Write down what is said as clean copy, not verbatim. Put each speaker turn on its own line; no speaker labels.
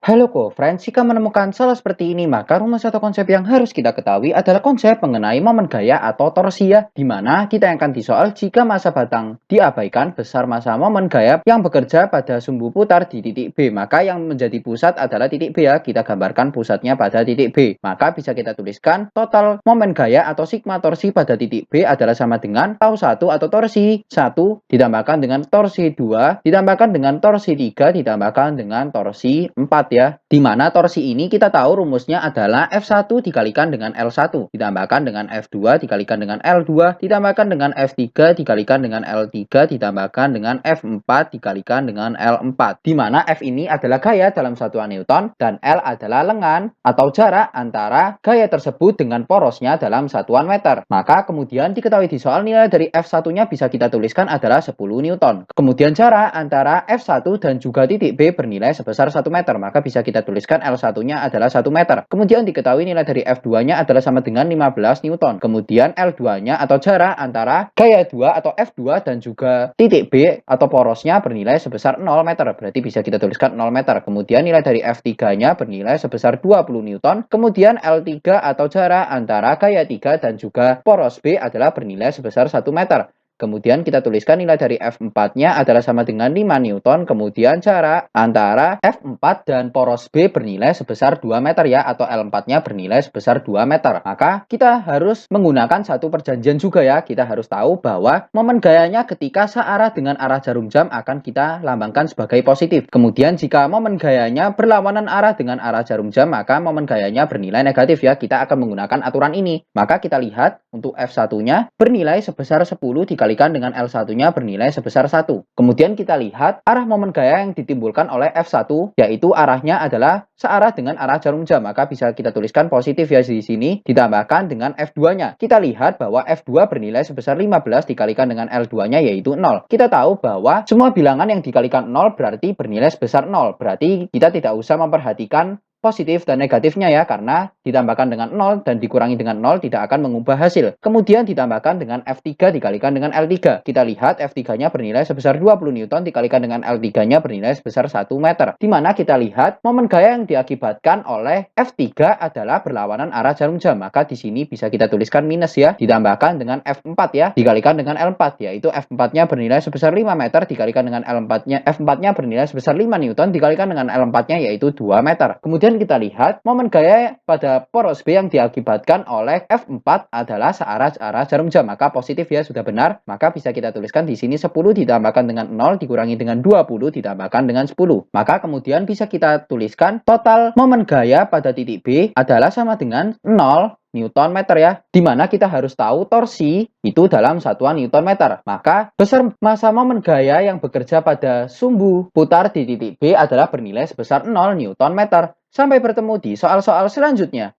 Halo co-friends, jika menemukan salah seperti ini, maka rumus atau konsep yang harus kita ketahui adalah konsep mengenai momen gaya atau torsi ya, di mana kita yang akan disoal jika massa batang diabaikan besar massa momen gaya yang bekerja pada sumbu putar di titik B, maka yang menjadi pusat adalah titik B ya, kita gambarkan pusatnya pada titik B, maka bisa kita tuliskan total momen gaya atau sigma torsi pada titik B adalah sama dengan tau 1 atau torsi 1 ditambahkan dengan torsi 2 ditambahkan dengan torsi 3 ditambahkan dengan torsi 4 ya. Dimana torsi ini kita tahu rumusnya adalah F1 dikalikan dengan L1 ditambahkan dengan F2 dikalikan dengan L2 ditambahkan dengan F3 dikalikan dengan L3 ditambahkan dengan F4 dikalikan dengan L4. Dimana F ini adalah gaya dalam satuan Newton dan L adalah lengan atau jarak antara gaya tersebut dengan porosnya dalam satuan meter. Maka kemudian diketahui di soal nilai dari F1-nya bisa kita tuliskan adalah 10 Newton. Kemudian jarak antara F1 dan juga titik B bernilai sebesar 1 meter, maka bisa kita tuliskan L1-nya adalah 1 meter. Kemudian diketahui nilai dari F2-nya adalah sama dengan 15 Newton. Kemudian L2-nya atau jarak antara gaya 2 atau F2 dan juga titik B atau porosnya bernilai sebesar 0 meter. Berarti bisa kita tuliskan 0 meter. Kemudian nilai dari F3-nya bernilai sebesar 20 Newton. Kemudian L3 atau jarak antara gaya 3 dan juga poros B adalah bernilai sebesar 1 meter. Kemudian kita tuliskan nilai dari F4-nya adalah sama dengan 5 Newton. Kemudian jarak antara F4 dan poros B bernilai sebesar 2 meter ya, atau L4-nya bernilai sebesar 2 meter. Maka kita harus menggunakan satu perjanjian juga ya. Kita harus tahu bahwa momen gayanya ketika searah dengan arah jarum jam akan kita lambangkan sebagai positif. Kemudian jika momen gayanya berlawanan arah dengan arah jarum jam, maka momen gayanya bernilai negatif ya. Kita akan menggunakan aturan ini. Maka kita lihat untuk F1-nya bernilai sebesar 10 dikalikan dengan L1-nya bernilai sebesar 1. Kemudian kita lihat arah momen gaya yang ditimbulkan oleh F1, yaitu arahnya adalah searah dengan arah jarum jam. Maka bisa kita tuliskan positif ya di sini, ditambahkan dengan F2-nya. Kita lihat bahwa F2 bernilai sebesar 15 dikalikan dengan L2-nya yaitu 0. Kita tahu bahwa semua bilangan yang dikalikan 0 berarti bernilai sebesar 0. Berarti kita tidak usah memperhatikan positif dan negatifnya ya, karena ditambahkan dengan 0 dan dikurangi dengan 0 tidak akan mengubah hasil. Kemudian ditambahkan dengan F3 dikalikan dengan L3. Kita lihat F3-nya bernilai sebesar 20 Newton dikalikan dengan L3-nya bernilai sebesar 1 meter. Dimana kita lihat momen gaya yang diakibatkan oleh F3 adalah berlawanan arah jarum jam. Maka di sini bisa kita tuliskan minus ya, ditambahkan dengan F4 ya, dikalikan dengan L4, yaitu F4-nya bernilai sebesar 5 meter dikalikan dengan L4-nya, F4-nya bernilai sebesar 5 Newton dikalikan dengan L4-nya yaitu 2 meter. Kemudian kita lihat momen gaya pada poros B yang diakibatkan oleh F4 adalah searah jarum jam. Maka positif ya, sudah benar. Maka bisa kita tuliskan di sini 10 ditambahkan dengan 0 dikurangi dengan 20 ditambahkan dengan 10. Maka kemudian bisa kita tuliskan total momen gaya pada titik B adalah sama dengan 0 Newton meter ya, dimana kita harus tahu torsi itu dalam satuan Newton meter. Maka besar massa momen gaya yang bekerja pada sumbu putar di titik B adalah bernilai sebesar 0 Newton meter. Sampai bertemu di soal-soal selanjutnya.